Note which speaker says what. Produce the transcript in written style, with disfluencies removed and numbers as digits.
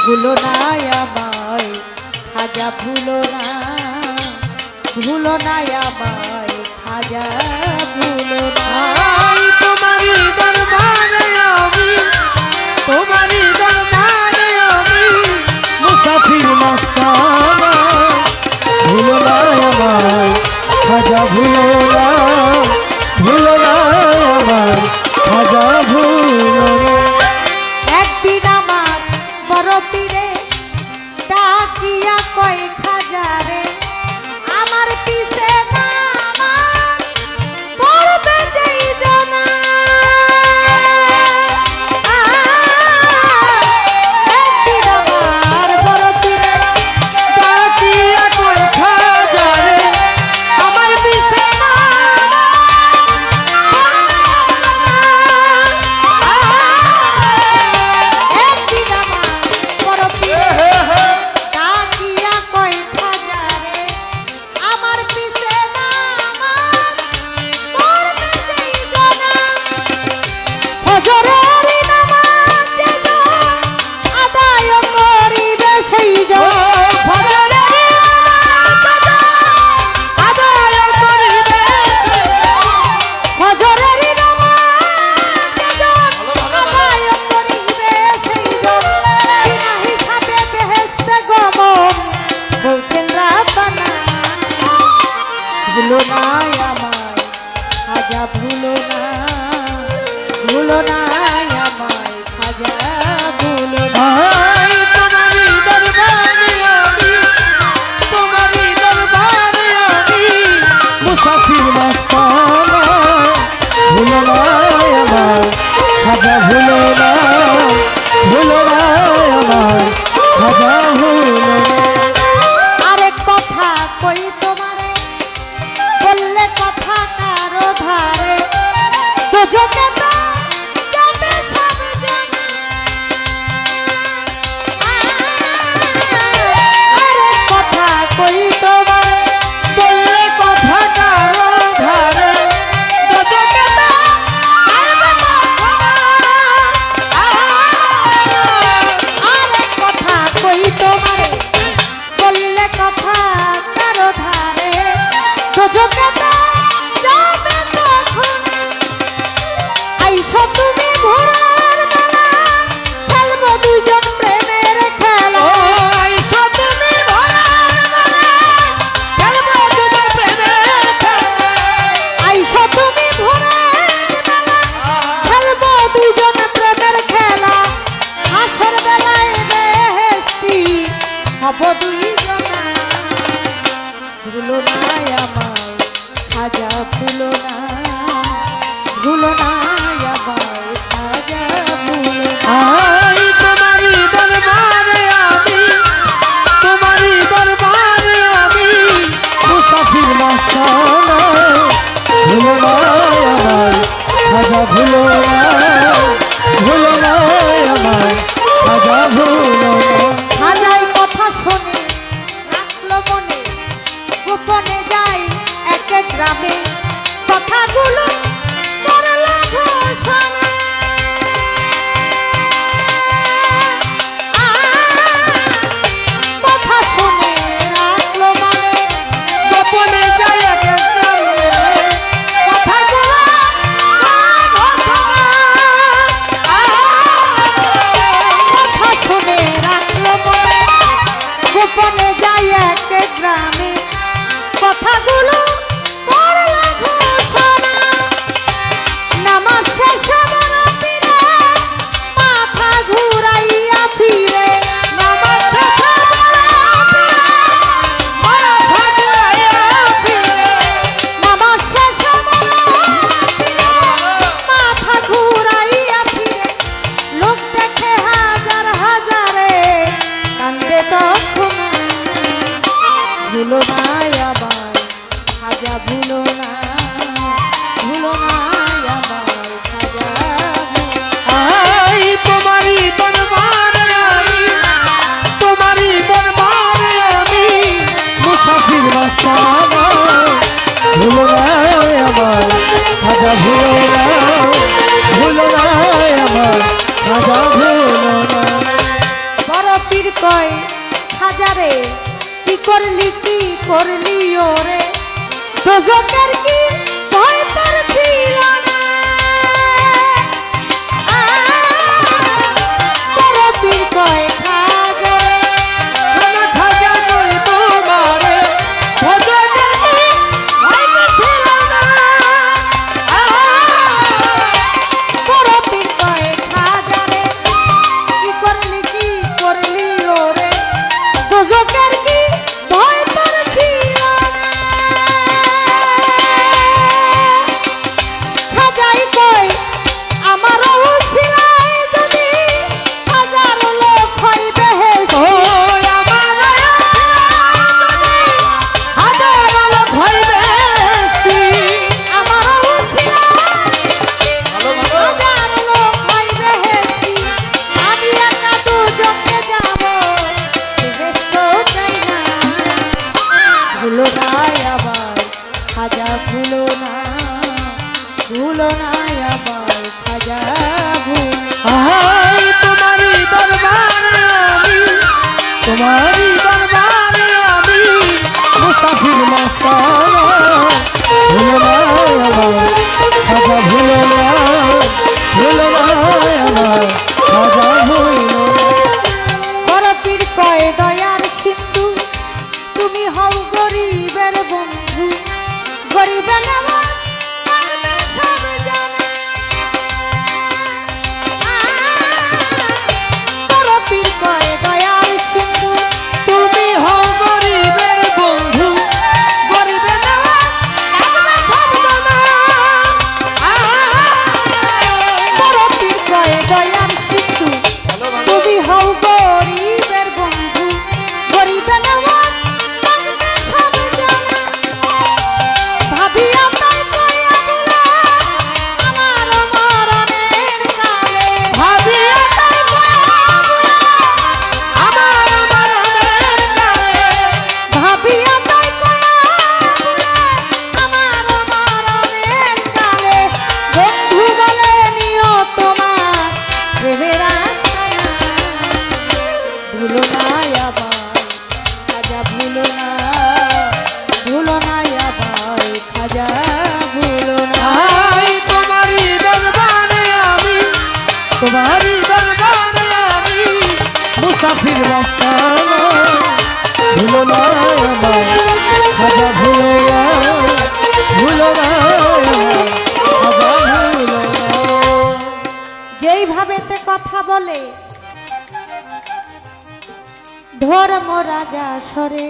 Speaker 1: ভুলো না আমায় খাজা, ভুলো না আমায় খাজা, ভুলো না।
Speaker 2: তোমারই দরবারে আমি, তোমারই দরবারে আমি মুসাফির মস্তানা। ভুলো না আমায় খাজা, ভুলো না আমায় খাজা, ভুলো না।
Speaker 1: একদিন আমার বড় পীরে ডাকিয়া কয় খাজারে, আমার পিছে নামাজ পড়বে যেই জনা। একদিন আমার বড় পীরে
Speaker 2: ডাকিয়া কয় খাজারে, আমার পিছে
Speaker 1: একদিন আমার বড় পীরে ডাকিয়া কয় খাজারে, আমার পিছে নামাজ পড়বে যেই জনা। ফজরের নামাজ যেন আদায় করিবে সেই জন। ফজরের
Speaker 2: আদায় করিবে সেই
Speaker 1: ফজরের নামাজ যেন আদায় করিবে সেই জন। বিনা হিসাবে বেহেশতে গমন বলছেন রাব্বানা। ভুলো না আমায় খাজা, ভুলো না আমায় খাজা, ভুলো না।
Speaker 2: ভাই তোমারই দরবারে আমি, তোমারই দরবারে আমি মুসাফির মস্তানা। ভুলো না আমায় খাজা, ভুলো না আমায় খাজা, ভুলো না।
Speaker 1: আরেক কথা কই তোমারে, বললে কথা কারো ধারে দুজনে তো যাবে সব জানা। আরেক কথা কই তোমারে,
Speaker 2: বললে কথা কারো ধারে দুজনে তো
Speaker 1: আইবে কখনো। আরেক কথা কই তোমারে, বললে কথা কারো ধারে দুজনে তো যাবে কখনো। আইসো তুমি ভোরের বেলা, খেলবো দুজন প্রেমের খেলা।
Speaker 2: ও আইসো তুমি ভোরের বেলা, খেলবো দুজন প্রেমের খেলা।
Speaker 1: আইসো তুমি ভোরের বেলা, খেলবো দুজন প্রেমের খেলা। হাসর বেলায় বেহেশতি হব দুইজনা। ভুলো না আমায় খাজা, ভুলো না আমায় খাজা, ভুলো না।
Speaker 2: আই তোমারই দরবারে আমি, তোমারই দরবারে আমি মুসাফির মস্তানা। ভুলো না আমায় খাজা, ভুলো না আমায় খাজা, ভুলো না।
Speaker 1: খাজাই কথা শোনে রাখলো মনে, গোপনে যায় এক এক গ্রামে কথাগুলো করলো ঘোষণা। কথা শুনে রাখলো মনে,
Speaker 2: গোপনে যায় এক এক গ্রামে
Speaker 1: কথাগুলো করলো ঘোষণা। কথা শুনে রাখলো মনে, গোপনে যায় এক এক গ্রামে কথাগুলো করলো ঘোষণা। নামাজ শেষে বড় পীরে মাথা ঘুরাইয়া ফিরে।
Speaker 2: নামাজ শেষে বড় পীরে মাথা ঘুরাইয়া ফিরে।
Speaker 1: নামাজ শেষে বড় পীরে মাথা ঘুরাইয়া ফিরে। লোক দেখে হাজার হাজারে কান্দে তখন। ভুলো না আমায় খাজা, ভুলো না আমায় খাজা, ভুলো না।
Speaker 2: আই তোমারই দরবারে আমি, তোমারই দরবারে আমি মুসাফির মস্তানা। ভুলো না আমায় খাজা, ভুলো না আমায় খাজা, ভুলো না।
Speaker 1: বড় পীর রে কি করলি ওরে দোজকের কি ভয় তোর ছিল না তোর পীর কয় খাজা
Speaker 2: সোনা খাজা নই তোমারে ভজনের কি
Speaker 1: ভয় তো ছিল না তোর পীর কয় খাজা রে কি করলি ওরে দোজকের কি ভয় তোর ছিল না খাজাই কয় আমার উসিলায় যদি হাজার লোক হয় বেহেশত
Speaker 2: ও আমার হাজার লোক হইবে
Speaker 1: আমার উসিলায় হাজার লোক হয় বেহেশত আমি একা দুজনকে যাব বেহেশত চাই না ভুলো না আবার খাজা ভুলো না আবার খাজা ভুলো
Speaker 2: আহাই তোমারি দরবারে আমি তোমারি দরবারে আমি মুসাফির মাস্তানা ভুলো না আমার খাজা ভুলো না আমার খাজা ভুলো না
Speaker 1: বড় পীর কয় দয়ার সিন্ধু তুমি হও গরিবের বন্ধু গরিবের নামাজ মানবে সব জানা বড় পীর কয় দয়ার সিন্ধু
Speaker 2: তুমি হও গরিবের বন্ধু গরিবের নামাজ
Speaker 1: মানবে সব জানা বড় পীর কয় দয়ার সিন্ধু তুমি হও গরিবের বন্ধু গরিবের নামাজ মানবে সব জানা ভাবিয়া তাই কইয়া বলে আমার মরণের কালে
Speaker 2: ভাবিয়া তাই কইয়া বলে আমার মরণের কালে
Speaker 1: ভাবিয়া তাই কইয়া বলে আমার মরণের কালে বন্ধু বলে নিও তোমার প্রেমের আস্তানা ভুলো না আবার খাজা ভুলো না আবার খাজা ভুলো না
Speaker 2: আই তোমারি দরবারে আমি তোমারি দরবারে আমি মুসাফির মাস্তানা ভুলো না আমার খাজা ভুলো না খাজা ভুলো না
Speaker 1: যেইভাবে তে কথা বলে ধর্ম রাজা সরে